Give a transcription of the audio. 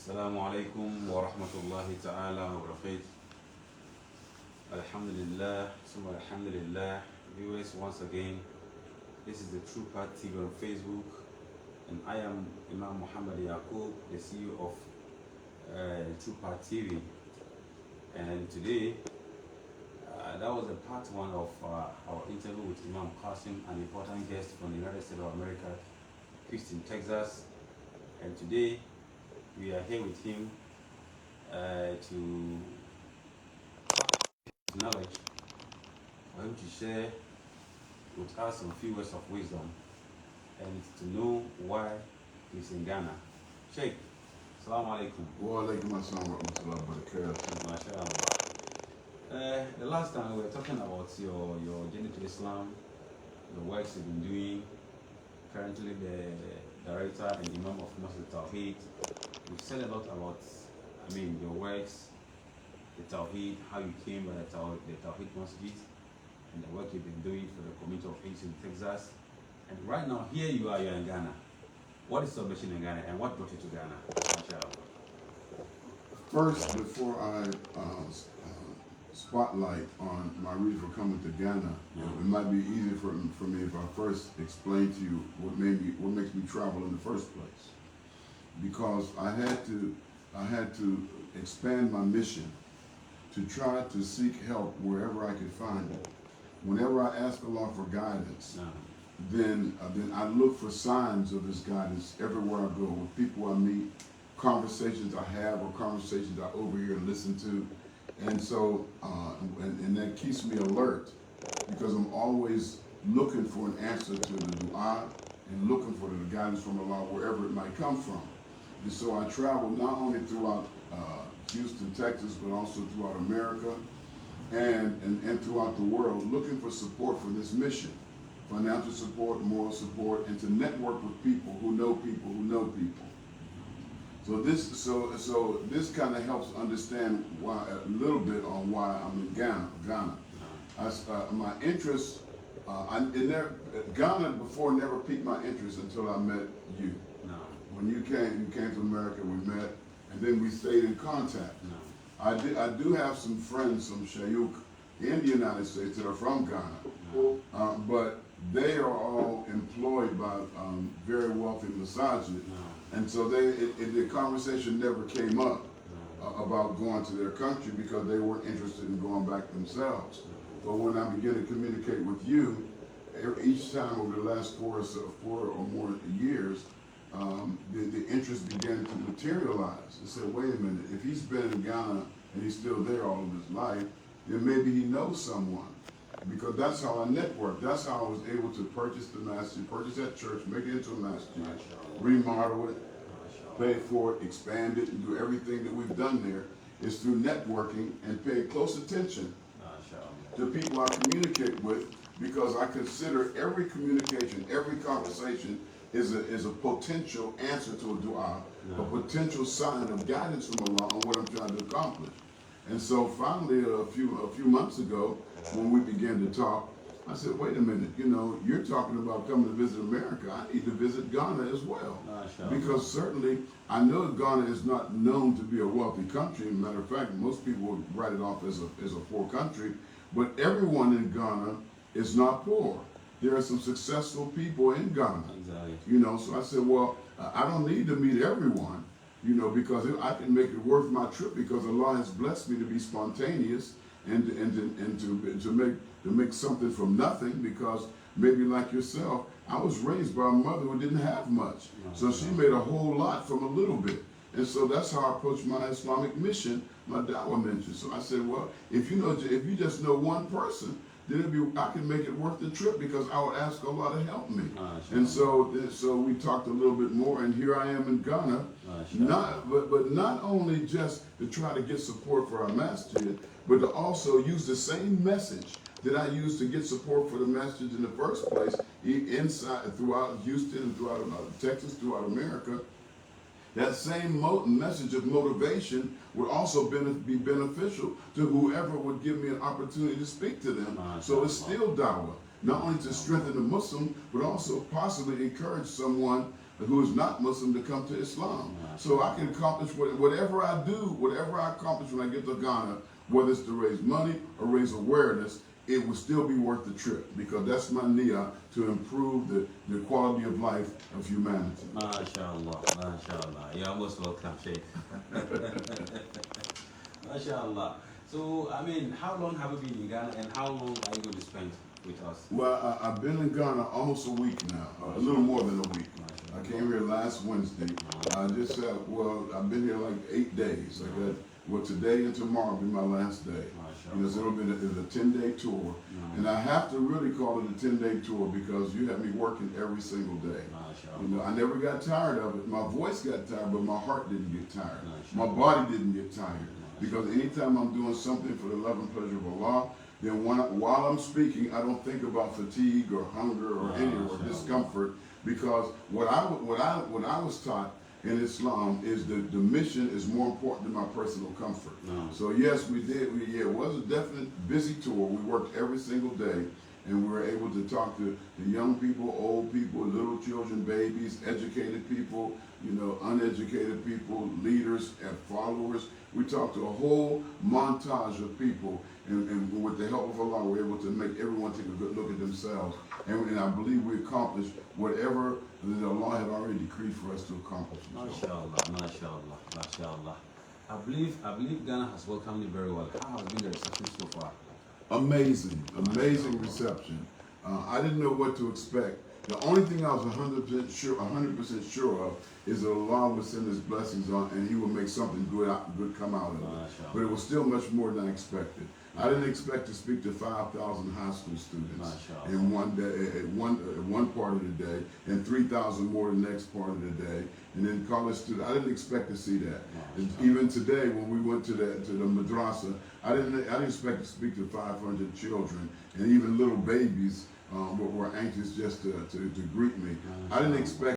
السلام عليكم ورحمة الله تعالى وبركاته. Alhamdulillah, summa alhamdulillah. Viewers, once again, this is the True Path TV on Facebook, and I am Imam Muhammad Yaqub, the CEO of True Path TV. And today, that was a part one of our interview with Imam Qasim, an important guest from the United States of America, Houston, Texas. And today, we are here with him to knowledge, for him to share with us some few words of wisdom and to know why he's in Ghana. Sheikh, Assalamu alaikum. Wa alaikum assalam wa rahmatullahi wa barakatuh. MashaAllah. The last time we were talking about your journey to Islam, the works you've been doing, currently the director and Imam of Masjid Tawheed. You've said a lot about, your works, the Tawheed, how you came by the Tawheed Masjid, and the work you've been doing for the community of Houston, Texas. And right now, here you're in Ghana. What is your mission in Ghana, and what brought you to Ghana? MashaAllah. First, before I spotlight on my reason for coming to Ghana, it might be easier for me if I first explain to you what makes me travel in the first place. Because I had to expand my mission to try to seek help wherever I could find it. Whenever I ask Allah for guidance, then I look for signs of His guidance everywhere I go, with people I meet, conversations I have, or conversations I overhear and listen to. And so, and that keeps me alert, because I'm always looking for an answer to the dua and looking for the guidance from Allah wherever it might come from. And so I travel not only throughout Houston, Texas, but also throughout America and throughout the world, looking for support for this mission, financial support, moral support, and to network with people who know people who know people. So this kind of helps understand why a little bit on why I'm in Ghana. My interest Ghana before never piqued my interest until I met you. No. When you came to America, we met, and then we stayed in contact. No. I do have some friends, some Shayuk in the United States that are from Ghana, but they are all employed by very wealthy massages. And so the conversation never came up about going to their country because they weren't interested in going back themselves. But when I began to communicate with you, each time over the last four or more years, the interest began to materialize. I said, wait a minute, if he's been in Ghana and he's still there all of his life, then maybe he knows someone. Because that's how I networked. That's how I was able to purchase the masjid, purchase that church, make it into a masjid, remodel it, pay for it, expand it, and do everything that we've done there is through networking and paying close attention to people I communicate with, because I consider every communication, every conversation is a potential answer to a dua, a potential sign of guidance from Allah on what I'm trying to accomplish. And so finally, a few months ago, when we began to talk, I said, wait a minute, you're talking about coming to visit America. I need to visit Ghana as well. Because certainly, I know Ghana is not known to be a wealthy country. Matter of fact, most people would write it off as a poor country. But everyone in Ghana is not poor. There are some successful people in Ghana. Exactly. So I said, well, I don't need to meet everyone, because I can make it worth my trip, because Allah has blessed me to be spontaneous and to make something from nothing, because maybe like yourself, I was raised by a mother who didn't have much. So she made a whole lot from a little bit. And so that's how I approached my Islamic mission, my dawah mission. So I said, well, if you just know one person, then I can make it worth the trip, because I would ask Allah to help me. And so we talked a little bit more, and here I am in Ghana, but not only just to try to get support for our masjid, but to also use the same message that I used to get support for the masjid in the first place, throughout Houston, throughout Texas, throughout America. That same message of motivation would also be beneficial to whoever would give me an opportunity to speak to them. So it's still dawah, not only to strengthen the Muslim, but also possibly encourage someone who is not Muslim to come to Islam. So I can accomplish whatever I do, whatever I accomplish when I get to Ghana, whether it's to raise money or raise awareness, it will still be worth the trip, because that's my niyyah, to improve the quality of life of humanity. MashaAllah, MashaAllah. You're most welcome, Sheikh. MashaAllah. So, I mean, how long have you been in Ghana, and how long are you going to spend with us? Well, I've been in Ghana almost a week now, a little more than a week. I came here last Wednesday. I just said, I've been here like 8 days. Today and tomorrow will be my last day. So it'll be a 10-day tour. And I have to really call it a 10-day tour, because you have me working every single day. I never got tired of it. My voice got tired, but my heart didn't get tired. My body didn't get tired. Because anytime I'm doing something for the love and pleasure of Allah, then while I'm speaking, I don't think about fatigue or hunger or or discomfort, because what I was taught in Islam is the mission is more important than my personal comfort. So yes, we did. It was a definite busy tour. We worked every single day, and we were able to talk to the young people, old people, little children, babies, educated people, uneducated people, leaders and followers. We talked to a whole montage of people, and with the help of Allah, we're able to make everyone take a good look at themselves. And I believe we accomplished whatever that Allah had already decreed for us to accomplish. MashaAllah, MashaAllah, MashaAllah. I believe Ghana has welcomed you very well. How has been the reception so far? Amazing reception. I didn't know what to expect. The only thing I was 100% sure of is that Allah would send His blessings on, and He would make something good come out of it. But it was still much more than I expected. I didn't expect to speak to 5,000 high school students in one day, one part of the day, and 3,000 more the next part of the day, and then college students. I didn't expect to see that. Even today, when we went to the madrasa, I didn't expect to speak to 500 children, and even little babies were anxious just to greet me. I didn't expect